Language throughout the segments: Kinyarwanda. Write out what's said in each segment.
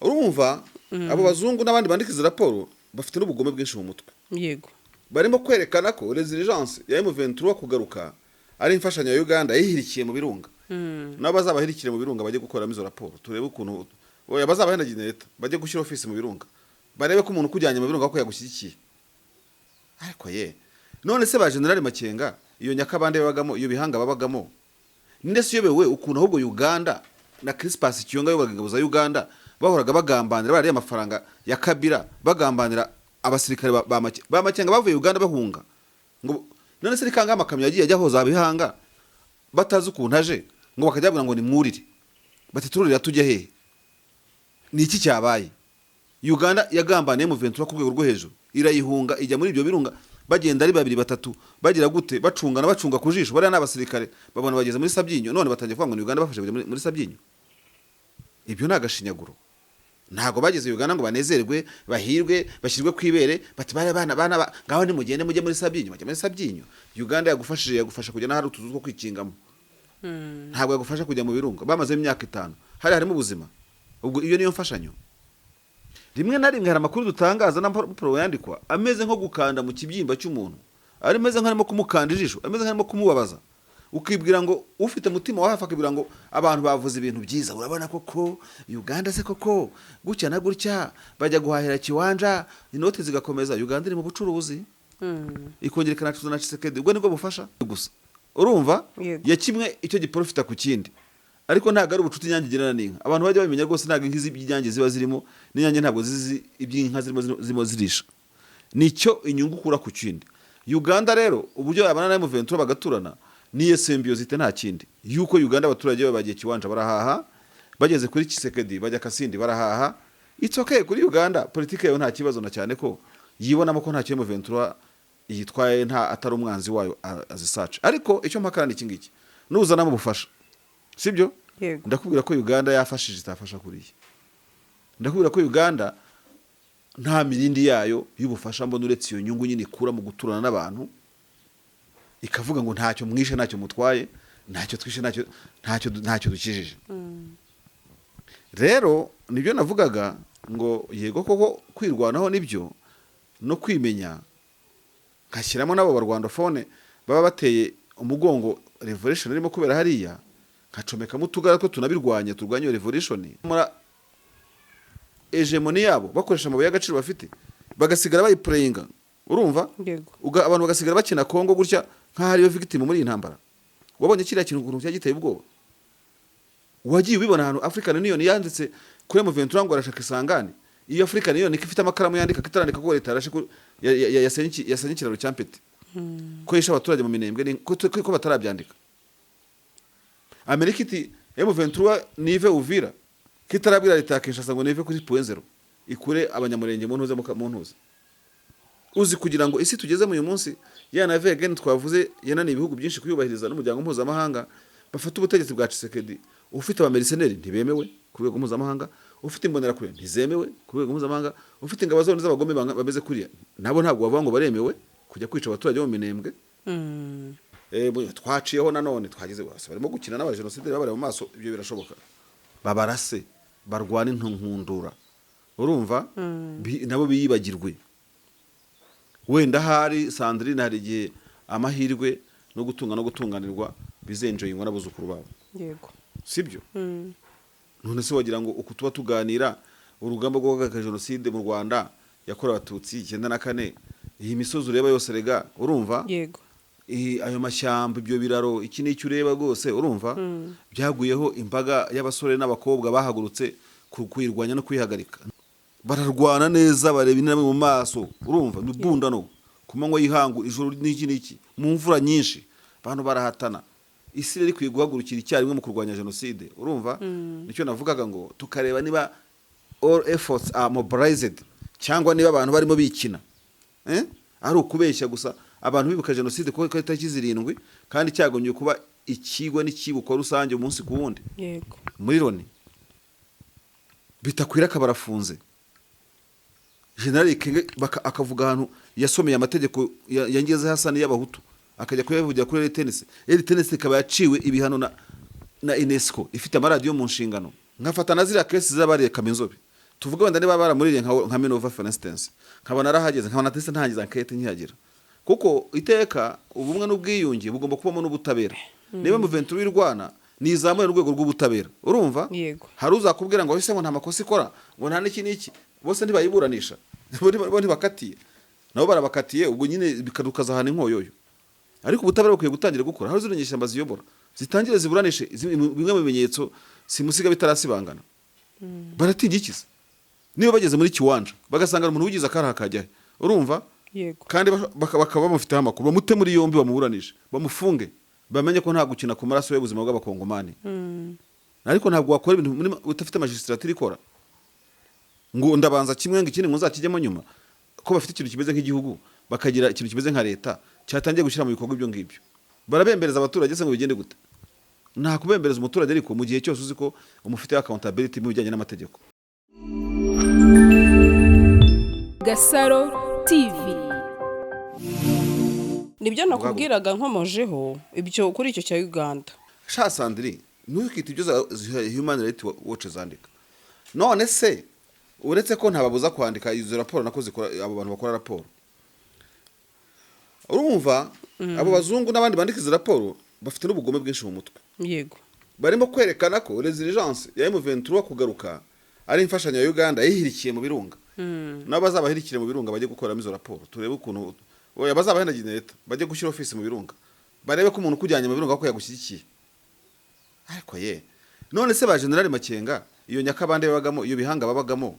urumva abo bazungu n'abandi bandika izi raporo bafite n'ubugome bwinshi mu mutwe. Yego. Barimo kwerekana ko resilience ya M23 kugaruka ari imfashanyo ya Uganda yihirikiye mu birunga. Nabo bazabahirikire mu birunga bajye gukoramo izo raporo. Turebe ukuntu oya bazabahendagira leta bajye gushyira office mu birunga. Barebe ko umuntu kujyanye mu birunga ko yagushyigikiye. Ariko none se ba General Makenga iyo Nyakabande babagamo iyo Bihanga babagamo ninde se yobewe ukuntu ahubwo Uganda na Crispus Kiyonga y'abagabo za Uganda bahoraga bagambanira bari amafaranga ya Kabila bagambanira abasirikare ba Makenga bavuye Uganda bahunga ngo none se rikanga amakamyo yagiye ajya hoza Bihanga batazi ukuntu aje ngo bakajya ngo ni mwurire batitururira tujye hehe. Ni iki cyabaye? Uganda yagambaniye mu 23 ku rwego rwo hejuru irayihunga ijya muri ibyo birunga bagenda ari babiri batatu bagira gute bacunga kujisho bari n'abasirikare babona bageze muri Sabyinyo none batangiye kuvuga ngo Uganda bafashe muri Sabyinyo. Ibyo nagashinyaguro ntago bageze Uganda ngo banezerwe bahirwe bashyirwe kwibere bati bari abana ngaho ni mugende mujye muri Sabyinyo bajye muri Sabyinyo. Uganda yagufasha kujya n'ahari utuzu two kwikingamo ntabwo yagufasha kujya mu birunga bamaze imyaka 5 harimo ubuzima. Ubwo iyo niyo mfashanyo. Rimwe na rimwe hari amakuru dutangaza na pro yandikwa ameze nko gukanda mu kibyimba cy'umuntu ari meze nkarimo kumukanda ijisho ameze nkarimo kumubabaza ukibwira ngo ufite mutima wahafa akibwira ngo abantu bavuze ibintu byiza urabona koko Uganda se koko gutya na gutya bajya guhahira kiwanja inote zigakomeza Uganda iri mu bucuruzi ikongerekana tuzo na Tshisekedi ubwo nibwo bufasha gusa urumva ya kimwe icyo giprofita ku kindi. Ariko ntago ari ubucuti inyange girana n'inka abantu bajya bamenya rwose ntago inkizi by'inyange ziba zirimo n'inyange ntabwo zizi iby'inka zirimo zirisha nicyo inyungu kura ku kindi. Uganda rero uburyo abana na M23 bagaturana niye symbiosite nta kindi yuko Uganda abaturage bagiye kiwanja barahaha bageze kuri Tshisekedi bajya Kasindi barahaha. It's okay kuri Uganda politike yayo nta kibazo na cyane ko yibonamo ko nta cyo M23 yitwaye nta atari umwanzi wayo azisaca. Ariko icyo mpakara ni kingiki nuzana mu bufasha sibyo ndakubwira ko Uganda yafashije itafasha kuriye. Ndakubwira ko Uganda nta mirindi yayo y'ubufasha mbona uretse iyo nyungu nyine ikura mu guturana n'abantu ikavuga ngo ntacyo mwishe ntacyo mutwaye ntacyo twishe ntacyo dukijije. Rero nibyo navugaga ngo yego koko kwirwanaho nibyo no kwimenya kashyiramo nabo barwandofone baba bateye umugongo revolution irimo kubera hariya kacomeka mutugara ko tunabirwanya turwanya revolution mura hegemony yabo bakoresha amabuye y'agaciro bafite bagasigara bayiplayinga urumva abantu bagasigara bakina Kongo gutya nka hariyo victim muri intambara. Wabonye kiriya kintu ukuntu cyagiteye ubwoba wagiye ubibona hano African Union yanditse kuri M23 ngo arashaka isangane iyo African Union ifite amakaramu yandika kitarandika ko leta arashe yasenye kiraro cyampete ko yisha abaturage mu minembwe ko batarabyandika. Amerika iti M23 nive Uvira kitarabwira leta Kinshasa ngo nive kuri 0.0 ikure abanyamurenge mu ntuze uzi kugira ngo isi tugeze mu uyu munsi yana vegan twavuze yanani ibihugu byinshi kuyubahiriza n'umuryango mpuzamahanga bafata ubutegetsi bwa Tshisekedi ufite abamercenary ntibemewe ku rwego mpuzamahanga ufite imbonera kure ntizemewe ku rwego mpuzamahanga ufite ingabo z'abagome bameze kuriya nabo ntabwo bavuga ngo baremewe kujya kwica abaturage bo mu minembwe. Twaciyeho nanone twagize bose barimo gukina n'aba genocide babare mu maso ibyo birashoboka babarase barwana intunkundura urumva nabo biyibagirwe wenda hari Sandrine hari gihe amahirwe no gutunga no gutunganirwa bizenjoyingwa n'abuzukuru babo yego sibyo. None se wagira ngo ukutuba tuganira urugamba rwo guhagarika genocide mu Rwanda yakorewe abatutsi 94 iyi misozi ureba yose rega urumva yego ayo mashyamba ibyo biraro iki n'icyo ureba rwose urumva byaguyeho imbaga y'abasore n'abakobwa bahagurutse kwirwanya no kwihagarika bararwana neza bareba inama mu maso urumva n'ubundano kumanywa yihangu ijoro n'iki mu mvura nyinshi abantu barahatana isi riri kwiguhagurukira icyarimwe mu kurwanya genocide urumva nicyo navugaga ngo tukareba niba all efforts are mobilized cyangwa niba abantu barimo bikina ari ukubeshya gusa abantu bibuka genocide ko itariki 7 kandi cyagomye kuba ikigwa n'ikibuko rusange umunsi ku wundi yego muri Loni bitakwira kabarafunze General Kenge akavuga ahantu yasomeye amategeko yangeze Hasani y'abahutu akajya kuyavugira kuri RTNC ikaba yaciwe ibihano na UNESCO ifite amaradiyo mu nshingano nkafata na zira kesi z'abari Kamenzobe tuvuga wenda niba baramuriye nka Minova for instance nkabona arahageze nkabona atese ntangiza enquête nkihagira kuko iteka ubumwe n'ubwiyunge bugomba kubamo n'ubutabera niba M23 y'Irwana nizamure urwego rw'ubutabera urumva hari uzakubwira ngo ese ngo nta makosa ikora ngo nta n'iki bose ntibayiburanisha bo ntibakatiye nabo barabakatiye ubwo nyine bikadukaza ahantu inkoyoyo ariko ubutabera bukwiye gutangira gukora hari zirenyesha mbazi yobora zitangire ziburanishe bimwe mu bimenyetso simusiga bitarasibangana baratigikiza niba bageze muri kiwanja bagasanga umuntu wigize akara hakajya urumva kandi bakaba bamufiteho amakuru bamute muri yombi bamuburanishe bamufunge bamenye ko nta gukina ku maraso y'ubuzima bw'abakongomani ariko ntabwo wakora ibintu utafite magistrature ikora ngo ndabanza kimwe ngo ikindi ngo nzakijyemo nyuma ko bafite ikintu kimeze nk'igihugu bakagira ikintu kimeze nka leta cyatangiye gushyira mu bikorwa ibyo ngibyo barabembereza abaturage se ngo bigende gute nta kubembereza umuturage ariko mu gihe cyose uzi ko umufite accountability mu bijyanye n'amategeko. Gasaro TV nibyo nakubwiraga nkomojeho ibyo kuri icyo cya Uganda. Sha Sandri ntukite ibyo Human Rights Watch zandika none se uretse ko ntababuza kwandika izo raporo nako zikora abo bantu bakora raporo urumva abo bazungu n'abandi bandika izo raporo bafite n'ubugome bwinshi mu mutwe yego barimo kwerekana ko resilience ya M23 kugaruka ari imfashanyo ya Uganda yihirikiye mu birunga n'abazabahirikire mu birunga bajye gukora izo raporo turebe ukuntu oya bazabahenagine leta bajye gushyira office mu birunga barebe ko umuntu kujyanye mu birunga ko yagushyigikiye ariko none se ba General Makenga iyo Nyakabande babagamo iyo Bihanga babagamo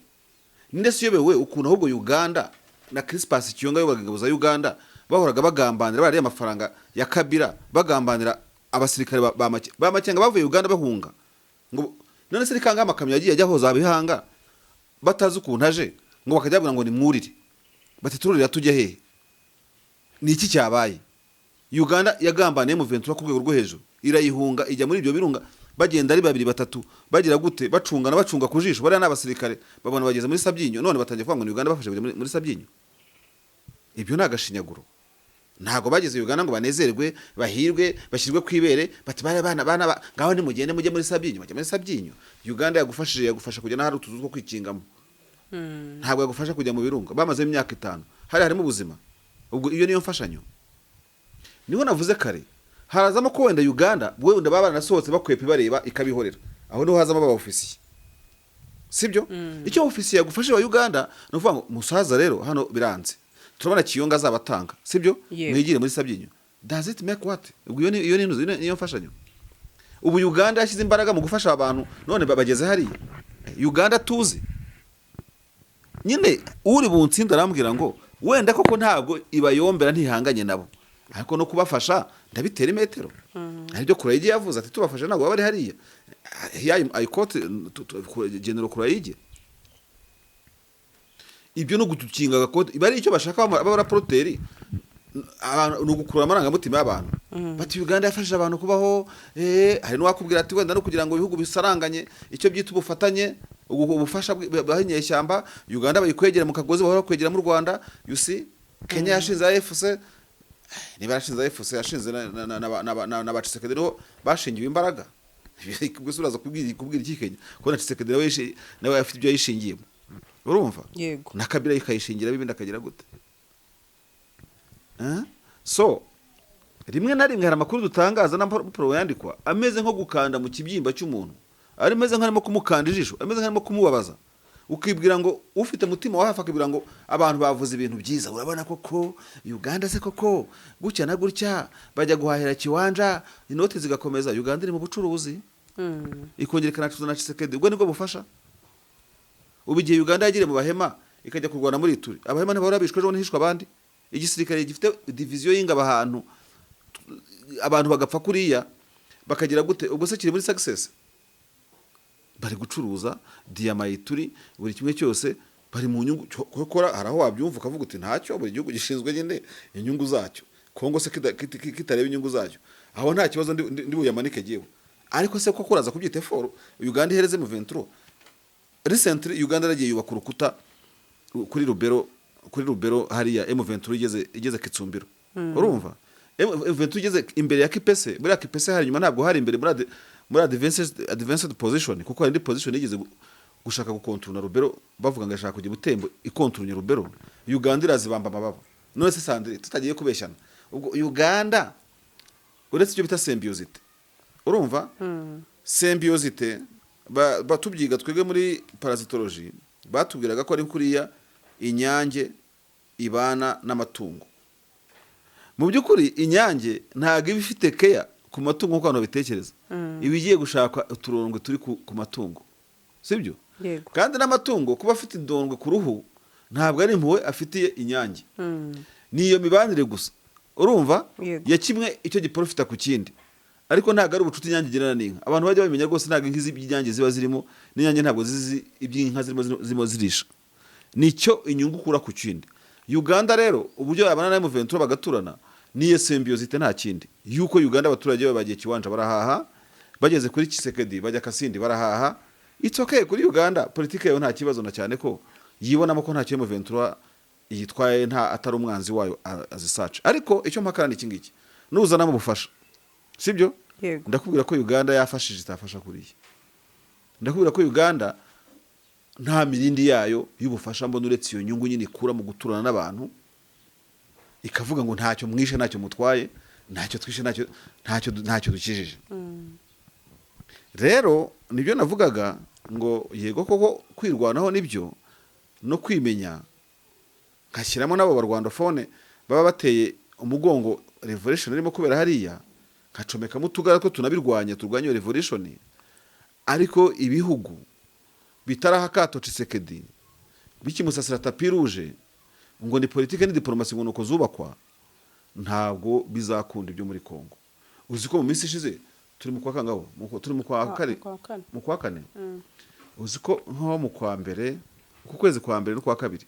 ninde se yobewe ukuntu ahubwo Uganda na Crispus Kiyonga yobagabuza Uganda bahoraga bagambanira bari amafaranga ya Kabila bagambanira abasirikare ba Makenga bavuye Uganda bahunga ngo none se rikanga amakamyo yagiye ajya hoza Bihanga batazi ukuntu aje ngo bakajyavuga ngo ni mwurire batitururira tujye hehe ni iki cyabaye Uganda yagambaniye mu 23 ku rwego rwo hejuru irayihunga ijya muri ibyo birunga bagenda ari babiri batatu bagira gute bacunga kujisho bari n'abasirikare babona bageze muri Sabyinyo none batangiye kuvuga ngo ni Uganda bafashe muri Sabyinyo ibyo nagashinyaguro ntago bageze Uganda ngo banezerwe bahirwe bashyirwe kwibere bati bare bana ngaho ni mugende mujye muri Sabyinyo bajya muri Sabyinyo Uganda yagufasha kujya n'ahari utuzu two kwikingamo ntabwo yagufasha kujya mu birunga bamaze imyaka 5 harimo ubuzima ubwo iyo niyo mfashanyo niho navuze kare harazamo ko wenda Uganda wenda baba nasohotse bakwepa bareba ikabihorera aho niho hazamo aba ofisiye sibyo icyo ofisiye yagufashe wa Uganda no kuvuga ngo musaza rero hano biranze turabona Kiyonga azabatanga sibyo mwigire muri Sabyinyo does it make what ubwo iyo niyo mfashanyo ubu Uganda yashyize imbaraga mu gufasha abantu none babageze hari Uganda tuzi nyine uri buntsinda arambwira ngo wenda koko ntabwo ibayombera ntihanganye nabo ariko no kubafasha ndabitera imetero aribyo Kurayige yavuze ati tubafasha ntabwo bari hariya I quote General Kurayige ibyo no gutukinga gakode bari icyo bashaka aba proteri no gukurura amarangamutima y'abantu bati Uganda yafashije abantu kubaho hari no wakubwira ati wenda no kugira ngo ibihugu bisaranganye icyo byita ubufatanye ubufasha bw'inyeshyamba Uganda bayikwegera mu kagozi bahora kwegera mu Rwanda you see Kenya yashinze AFC niba yashinze AFC yashinze na Bacisekedi rero bashingiwe imbaraga gusuraza kubwira iki Kenya ko na Cisekedi nawe afite ibyo yishingiyemo urumva yego na Kabila ikayishingira bibindi akagira gute so rimwe na rimwe hari amakuru dutangaza na pro yandikwa ameze nko gukanda mu kibyimba cy'umuntu ari meze nkarimo kumukanda ijisho ameze nkarimo kumubabaza ukibwira ngo ufite mutima wa hafi akibwira ngo abantu bavuze ibintu byiza urabona koko Uganda se koko gutya na gutya bajya guhahira kiwanja inoti zigakomeza Uganda iri mu bucuruzi ikongerekana tuzana Cisekedi ubwo nibwo bufasha ubigiye Uganda yagire mu bahema ikajya kurwana muri Ituri abahema ntibahora bishwe ejo n'ihishwa abandi igisirikare gifite division y'ingabo abantu bagapfa kuriya bakagira gute ubwo se kiri muri success bari gucuruza diyama Ituri buri kimwe cyose bari mu nyungu kokora haraho wabyumva ukavuga uti ntacyo buri gihugu gishinzwe nyine inyungu zacyo Kongo se kitareba inyungu zacyo aho nta kibazo ndi buyamanike giyewe ariko se ko kuraza kubyita effort Uganda ihereze mu 23 recently Uganda yagiye yubaka urukuta kuri Rubero hariya M23 igeze Kitsumbiro urumva M23 igeze imbere ya Kipese muri Kipese hari nyuma ntabwo hari imbere muri advanced position kuko hari position igeze gushaka gukontorona Rubero bavuga ngo ashaka kujya Butembo ikontorona Rubero, Uganda irazibamba amababa. None se Sandrine tutagiye kubeshyana, ubwo Uganda uretse icyo bita symbiosity, urumva symbiosity batubyiga twege muri parasitology, batubwiraga ko ari kuriya inyange ibana n'amatungo. Mu by'ukuri inyange ntago iba ifite care ku matungo nk'uko abantu bitekereza, ibigiye gushaka uturondwe turi ku matungo, sibyo? Kandi n'amatungo kuba afite indondwe ku ruhu ntabwo ari impuhwe afitiye inyange, niyo mibanire gusa, urumva ya kimwe icyo giprofita ku kindi, ariko ntabwo ari ubucuti inyange igirana n'inka. Abantu bajya babimenya rwose, ntabwo inka z'ibyange ziba zirimo n'inyange ntabwo zizi iby'inka zirimo zirisha, nicyo inyungu ukura ku kindi. Uganda rero uburyo yabana na M23 bagaturana niyo symbiosity nta kindi, yuko Uganda abaturage bagiye Kiwanja barahaha, bageze kuri Kisekedi bajya Kasindi barahaha. It's okay kuri Uganda, politike yayo nta kibazo na cyane ko yibonamo ko nta cyo M23 yitwaye, nta atari umwanzi wayo azisaca. Ariko icyo mpakara ni kingiki, nuzana mu bufasha, sibyo? Ndakubwira ko Uganda yafashije itafasha kuriye. Ndakubwira ko Uganda nta mirindi yayo y'ubufasha mbona uretse iyo nyungu nyine ikura mu guturana n'abantu, ikavuga ngo ntacyo mwishe ntacyo mutwaye, ntacyo twishe ntacyo dukijije. Rero nibyo navugaga ngo yego koko kwirwanaho nibyo no kwimenya, nkashyiramo nabo barwandofone baba bateye umugongo revolution irimo kubera hariya, nkacomekamo utugara ko tunabirwanya, turwanya iyo revolution. Ariko ibihugu bitaraha kato Tshisekedi bikimusasira tapi rouge ngo ni politike ni diplomasi ngo nuko zubakwa, ntabwo bizakunda ibyo muri Kongo. Uzi ko mu minsi ishize turi mu kwa kangaho, turi mu kwa kane, uzi ko nko mu kwa mbere, ku kwezi kwa mbere no kwa kabiri,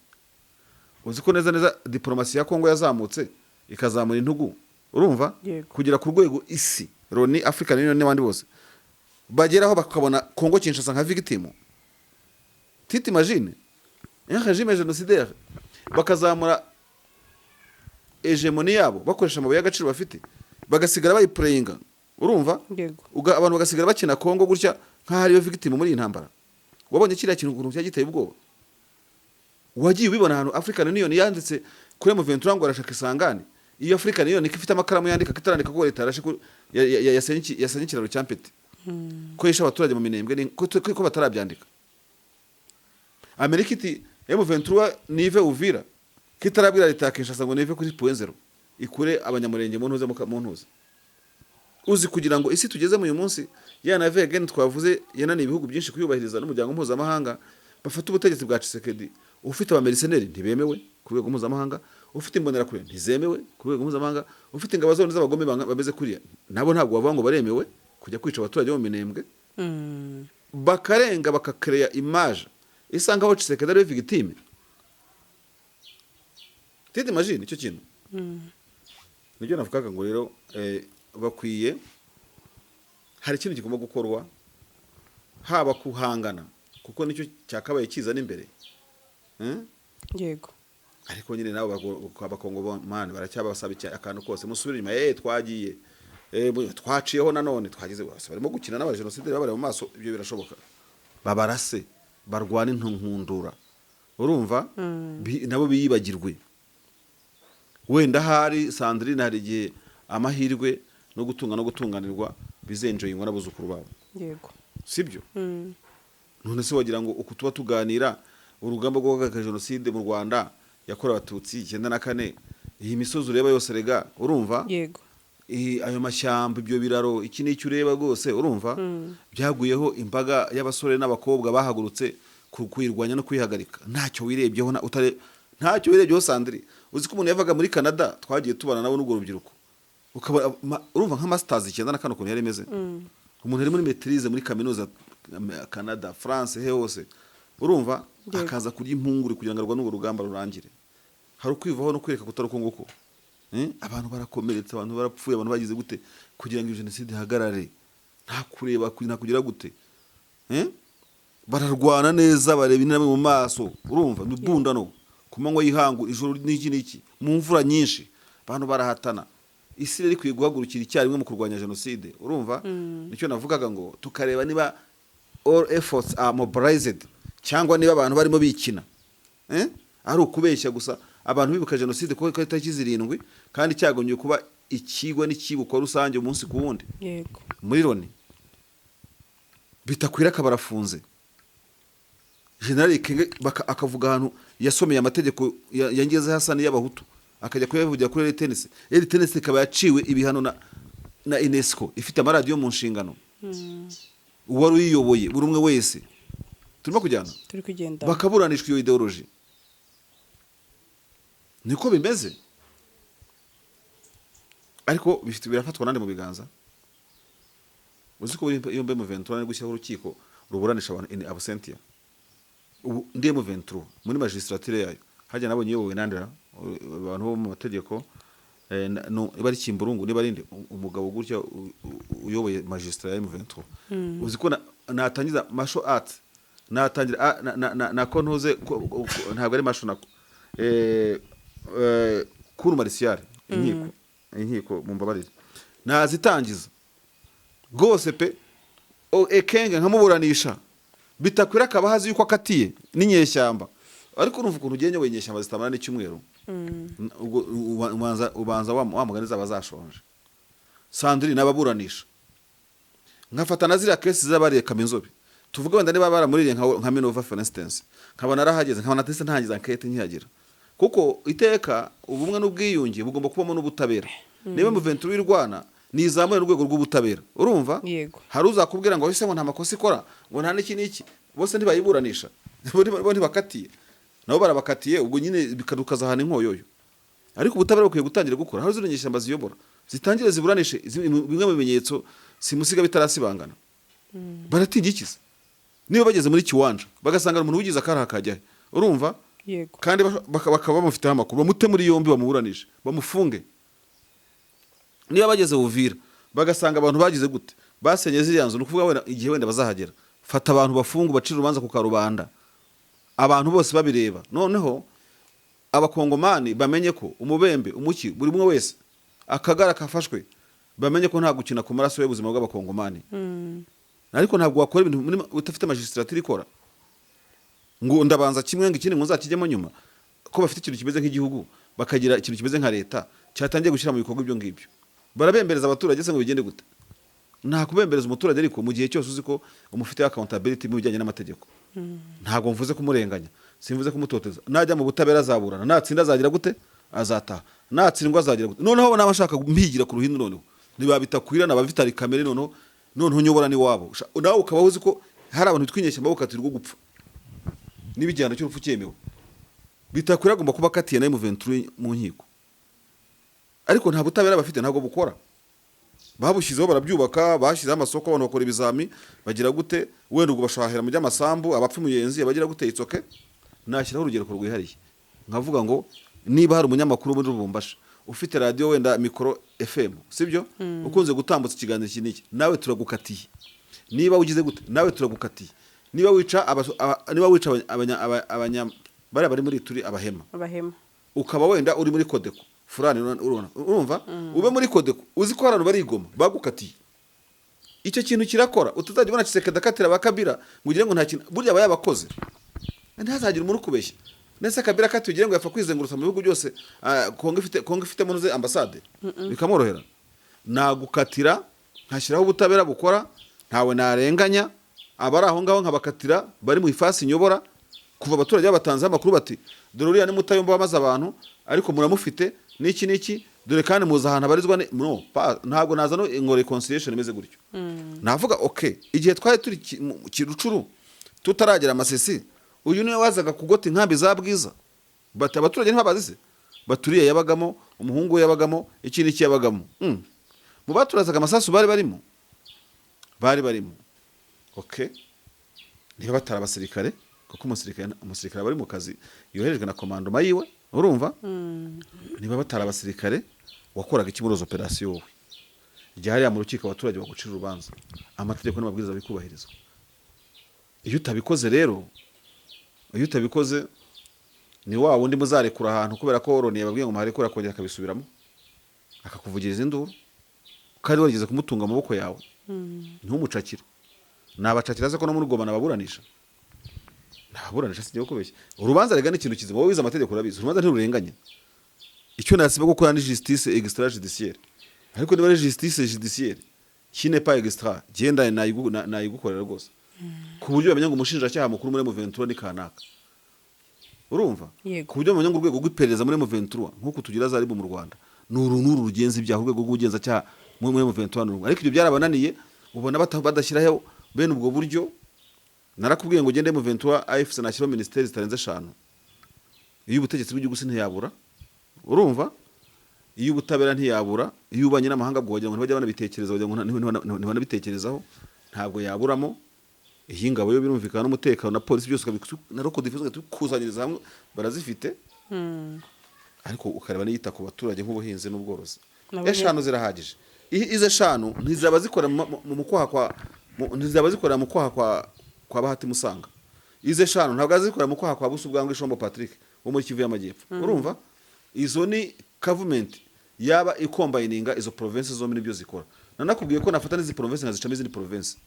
uzi ko neza diplomasi ya Kongo yazamutse ikazamura intugu, urumva, kugira ku rwego isi Loni, African Union n'abandi bose bageraho bakabona Kongo Kinshasa nka victim. Titi imagine un régime génocidaire bakazamura hegemonie yabo bakoresha amabuye y'agaciro bafite, bagasigara bayiplayinga, urumva, abantu bagasigara bakina Kongo gutya nka hariyo victim muri intambara. Wabonye kiriya kintu ukuntu cyagiteye ubwoba? Wagiye ubibona ahantu African Union yanditse kuri M23 ngo arashaka isangane, iyo African Union ifite amakaramu yandika kitarandika ko leta yarashe yasenye ikiraro cyampete ko yisha abaturage mu minembwe ko batarabyandika. Amerika iti M23 nive Uvira kitarabwira leta Kinshasa ngo nive kuri 0.0 ikure abanyamurenge mu ntuze. Uzi kugira ngo isi tugeze mu uyu munsi yana vegan twavuze yanani ibihugu byinshi kuyubahiriza n'umuryango mpuzamahanga, bafata ubutegetsi bwa Tshisekedi ufite abameriseneri ntibemewe ku rwego mpuzamahanga, ufite imbonera kure ntizemewe ku rwego mpuzamahanga, ufite ingabo zone z'abagome bameze kuriya nabo ntabwo bavuga ngo baremewe kujya kwica abaturage bo mu minembwe. Bakarenga bakakreya image isanga aho Tshisekedi ari victime. Tete imagine icyo kintu. Nibyo navugaga ngo rero bakwiye hari ikintu kigomba gukorwa, haba kuhangana kuko nicyo cyakabaye kiza n'imbere. Yego. Ariko nyine nabo bakongo man baracyabasaba akantu kose musubira inyuma, twagiye twaciyeho nanone twagize bose barimo gukina n'aba genocide babare mu maso, ibyo birashoboka. Babarase barwana intunkundura, urumva, nabo biyibagirwe. Wenda hari Sandrine hari igihe amahirwe no gutunga no gutunganirwa bizenjoyingwa n'abuzukuru babo. Yego. Sibyo? None se wagira ngo uko tuba tuganira urugamba rwo guhagarika genocide mu Rwanda yakorewe Abatutsi 94, iyi misozi ureba yose rega, urumva? Yego. Ayo mashyamba, ibyo biraro, iki n'icyo ureba rwose, urumva, byaguyeho imbaga y'abasore n'abakobwa bahagurutse kwirwanya no kwihagarika. Ntacyo wirebyeho ntacyo wirebyeho Sandrine. Uzi ko umuntu yavaga muri Canada twagiye tubana nabo n'ubwo rubyiruko, ukaba urumva nka masters 95 ukuntu yari imeze. Umuntu ari muri maîtrise muri kaminuza Canada, France, hose, urumva, akaza kurya impungure kugira ngo arwa n'ubu rugamba rurangire. Hari ukwivaho no kwereka kutaruko nguko. Abantu barakomeretse, abantu barapfuye, abantu bagize gute kugira ngo genocide hagarare, nta kureba kugira gute. Bararwana neza, bareba inama mu maso, urumva, n'ubundano kumanywa yihangu ijoro n'iki mu mvura nyinshi, abantu barahatana. Isi rero ikwiye guhagurukira icyarimwe mu kurwanya genocide, urumva. Nicyo navugaga ngo tukareba niba all efforts are mobilized cyangwa niba abantu barimo bikina ari ukubeshya gusa abantu bibuka jenoside kuko itariki 7 kandi cyagomye kuba ikigwa n'ikibuko rusange umunsi ku wundi yego muri Loni bitakwira akabarafunze General Kenge akavuga ahantu yasomeye amategeko yangeze Hasani y'abahutu akajya kuyavugira kuri RTNC RTNC ikaba yaciwe ibihano na UNESCO ifite amaradiyo mu nshingano uwari uyiyoboye buri umwe wese turimo kujyana turi kugenda bakaburanishwa iyo ideology niko bimeze ariko bifite birafatwa nande mu biganza uzi ko iyo mbe mu 23 ari gushyiraho urukiko ruburanisha abantu in absentia ubu ndiye mu 23 muri magistrature yayo hajya nabonye yowe nandira abantu bo mu mategeko no ibari Kimburungu niba rindi umugabo gutya uyoboye magistrat ya M23 uzi ko natangiza martial arts natangira na kontoze ntabwo ari martial nako kuru martial inkiko mu mbabarire nazitangiza rwose pe Ekenge nkamuburanisha bitakwira akabahazi yuko akatiye n'inyeshyamba ariko urumva ukuntu ugenye wenyeshyamba zitamana n'icyumweru ubwo ubanza wamuganiza abazashonje Sandrine n'ababuranisha nkafata na zira case z'abariye Kaminzobe tuvuga wenda niba baramuriye nka Minova for instance nkabana arahageze nkabana atese ntangiza enquête ntiyagira kuko iteka ubumwe n'ubwiyunge bugomba kubamo n'ubutabera niba mu 23 y'Rwana nizamure urwego rw'ubutabera urumva hari uzakubwira ngo hise ngo nta makosa ikora ngo nta n'iki bose ntibayiburanisha bo ntibakatiye nabo barabakatiye ubwo nyine bikadukaza hana inkoyoyo ariko ubutabera bukwiye gutangira gukora hari zirenyesha ambazi yobora zitangire ziburanishe bimwe mu bimenyetso simusiga bitarasibangana baratigikiza niba bageze muri kiwanja bagasanga umuntu wigize akara kajya urumva yego kandi bakaba bamufite amakuru bamute muri yombi bamuburanishe bamufunge niba bageze Uvira bagasanga abantu bagize gute basenye ziriya nzu nukuvuga wenda igihe wenda bazahagera fata abantu bafungu bacira urubanza ku karubanda abantu bose babireba noneho abakongomani bamenye ko umubembe umuki buri umwe wese akagara kafashwe bamenye ko nta gukina ku maraso y'ubuzima bw'abakongomani ariko ntabwo wakora ibintu utafite magistrature ikora ngo ndabanza kimwe ngo ikindi ngo nzakijyemo nyuma ko bafite ikintu kimeze nk'igihugu bakagira ikintu kimeze nka leta cyatangiye gushyira mu bikorwa ibyo ngibyo barabembereza abaturage se ngo bigende gute nta kubembereza umuturage ariko mu gihe cyose uzi ko umufite accountability mu bijyanye n'amategeko ntabwo mvuze kumurenganya simvuze kumutoteza najya mu butabera azaburana natsinda azagira gute azataha natsindwa azagira gute noneho n'abashaka mpigira ku ruhindi noneho ntibabitakwirana abafite kamere noneho nyobora ni wabo nawe ukaba uzi ko hari abantu twinyeshya babukatirwa gupfa n'ibijyano cy'urupfu cyemewe bitakwira agomba kuba katiye nayo mu 23 mu nkiko ariko nta butabera bafite ntabwo bukora babushyizeho barabyubaka bashyizeho amasoko abantu bakora ibizami bagira gute wenda ubwo bashahera mu by'amasambu abapfa umuyenzi abagira gute itsoke nashyiraho urugero rwihariye nkavuga ngo niba hari umunyamakuru muri Rubumbashi ufite radio wenda micro FM sibyo ukunze gutambutsa ikiganiro kiniki nawe turagukatiye niba ugize gute nawe turagukatiye niba wica abanya bari muri turi abahema ukaba wenda uri muri Kodeko Furani urumva ube muri Kodeko uzi ko abantu barigoma bagukatiye icyo kintu kirakora utazajya ubona Kisekedi akatira bakabira ngugire ngo nta kintu burya bayabakoze ntazagira umuntu kubeshya nese Kabira katugire ngo yapfa kwizengurutsa mu bihugu byose Kongo ifite munuze ambassade bikamworohera nagukatira nkashyiraho ubutabera bukora ntawe narenganya abari aho ngaho nkabakatira bari mu ifasi nyobora kuva abaturage batanze amakuru bati dore uriya ni mutayomba bamaze abantu ariko muramufite niki dore kandi muza ahantu abarizwa ntabwo naza no ngo reconciliation imeze gutyo navuga okay igihe twari turi kirucuru tutaragera amasesi uyu niwe wazaga kugota inkambi za Bwiza bati abaturage ntibabazize baturiye yabagamo umuhungu yabagamo iki yabagamo mu baturazaga amasasu bari barimo okay niba batara abasirikare kuko umusirikare bari mu kazi yoherejwe na komando mayiwe urumva niba batara abasirikare wakoraga ikimurozo operation wowe ryari mu rukiko abaturage bagucira urubanza amategeko n'amabwiriza bikubahirizwa iyo utabikoze ni wa wundi muzarekura ahantu kubera ko Loni yababwiye ngo muharekura kongera akabisubiramo akakuvugiriza induru kandi warigeze kumutunga amaboko yawe ntumucakire nabacakira se ko no muri Goma nababuranisha ntaburanisha singiye kubeshya urubanza rega n'ikintu kizima wowe wize amategeko urabizi urubanza ntirurenganye icyo nasiba gukora ni justice extrajudiciaire ariko niba ari justice judiciaire kine pas extra genda nayigukorera rwose ku buryo bamenya ngo umushinjacyaha mukuru muri M23 ni kanaka urumva ku buryo bamenya ngo urwego rw'iperereza muri M23 nkuko tugira za ribu mu Rwanda nuru rugenza ibyaha urwego rw'ugenza cyaha muri M23 ariko ibyo byarabananiye ubona badashyiraho bene ubwo buryo narakubwiye ngo gende M23 AFC nashyiraho ministeri zitarenze 5 iyo ubutegetsi bw'igihugu ntiyabura urumva iyo ubutabera ntiyabura iyo ubanye n'amahanga bwo wagira ngo ntibajya banabitekereza wagira ngo ntibanabitekerezaho ntabwo yaburamo iyi ngabo yo birumvikana n'umutekano na polisi byose na roko defense tukuzanyiriza hamwe barazifite ariko ukareba niyita ku baturage nk'ubuhinzi n'ubworozi eshanu zirahagije ize 5 ntizaba zikora mu kwaha kwa Bahati Musanga ize 5 ntabwo azikora mu kwaha kwa Busu bwangwe Shombo Patrick wo muri Kivu y'Amajyepfo urumva izo ni government yaba ikombininga izo provinces zo muri byo zikora nanakubwiye ko nafata n'izi provinces nkazicamo izindi provinces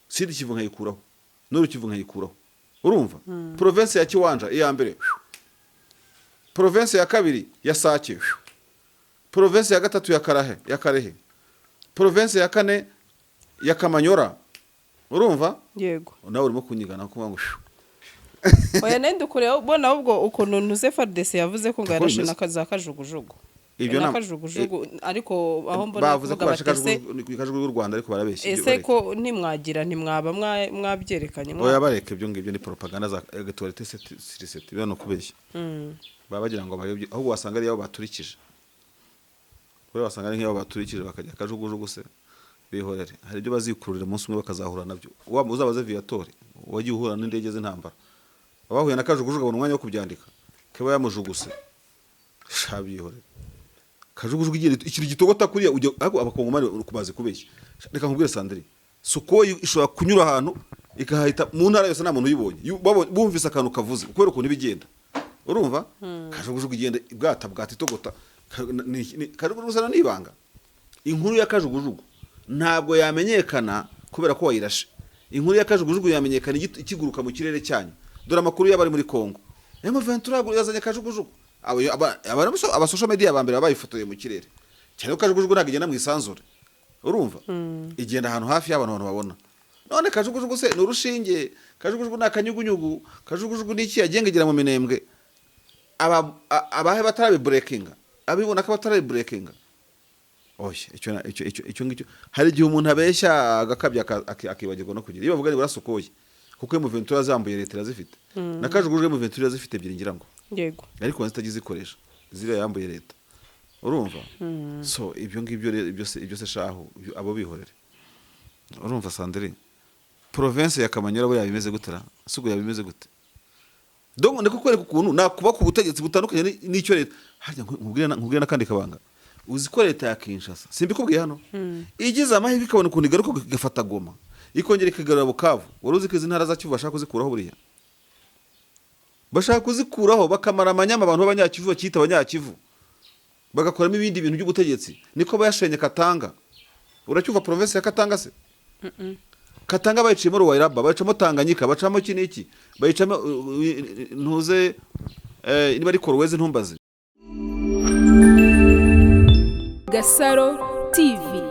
Sidi Kivu nkayikuraho Nord Kivu nkayikuraho urumva province ya Kiwanja iya mbere province ya kabiri ya Sake province ya gatatu ya Karehe province ya kane ya Kamanyora urumva yego nawe urimo kunyigana kuvuga ngo oya nende kureba ubona ubwo ukuntu Nuze FARDC yavuze ko ngarashe nakaza kajugujugu ibyo nakajugujugu ariko aho mbona bavuze ko bashakaje kajugujugu y'u Rwanda ariko barabeshye ese ko ntimwagira ntimwaba mwabyerekanye oya bareke ibyo ngibyo ni propaganda za actualité c'est bino kubeshya baba bagira ngo bayobye ahubwo wasanga ari yabo baturikije we wasanga ari nk'abo baturikije bakajya kajugujugu se bihorere hari ibyo bazikururira umunsi umwe bakazahura nabyo uzabaze Viatori wagiye uhura n'indege z'intambara abahuye na kajugujugu abona umwanya wo kubyandika keba yamujuguse shabihorere kajugujugu igiye ikintu gitogota kuriya ujya abakongomani kubaze kubeshya reka nkubwire Sandrine Sukoyi ishobora kunyura ahantu ikahita mu ntara yose nta muntu uyibonye bumvise akantu kavuze kubera ukuntu bigenda urumva kajugujugu igenda bwata itogota kajugujugu sana nibanga inkuru ya kajugujugu ntabwo yamenyekana kubera ko wayirashe inkuru ya kajugujugu yamenyekana ikiguruka mu kirere cyanyu dore amakuru y'abari muri Kongo M23 yazanye kajugujugu aba social media abambere bayifotoye mu kirere cyane ko kajugujugu ntabwo igenda mu isanzure urumva igenda ahantu hafi y'abantu babona none kajugujugu se n'urushinge kajugujugu nakanyugunyugu kajugujugu niki yagengegera mu minembwe abahe batarabe breakinga abibona ko batarabe breakinga oye icyo ngicyo hari igihe umuntu abeshya agakabya akibagirwa no kugira iyo bavuga ni barasukoye kuko M23 zambuye leta razifite nakajugujugu M23 zifite byiringira ngo yego ariko zitagize ikoresha zira yambuye leta urumva so ibyo ngibyo ibyo se shaho abo bihorere urumva Sandrine province ya Kamanyora bo yabimeze gutera sugo yabimeze gute donc ndiko kwereka ukuntu nakuba ku butegetsi butandukanye n'icyo leta harya nkubwira nakandi kabanga uzi ko leta ya Kinshasa simbikubwiye hano igize amahirwe ikabona ukuntu igaruka gafata Goma ikongera ikagarura Bukavu waruzi ko izi ntara za Kivu bashaka kuzikuraho buriya bashaka kuzikuraho bakamara amanyama abantu b'abanyakivu bakita abanyakivu bagakoramo ibindi bintu by'ubutegetsi niko bayashenye Katanga uracyuva province ya Katanga se Katanga bayicimo Ruwairaba bayicamo Tanganyika bacamo kiniki bayicamo ntuze niba ari Korweze ntumbaze Gasaro TV.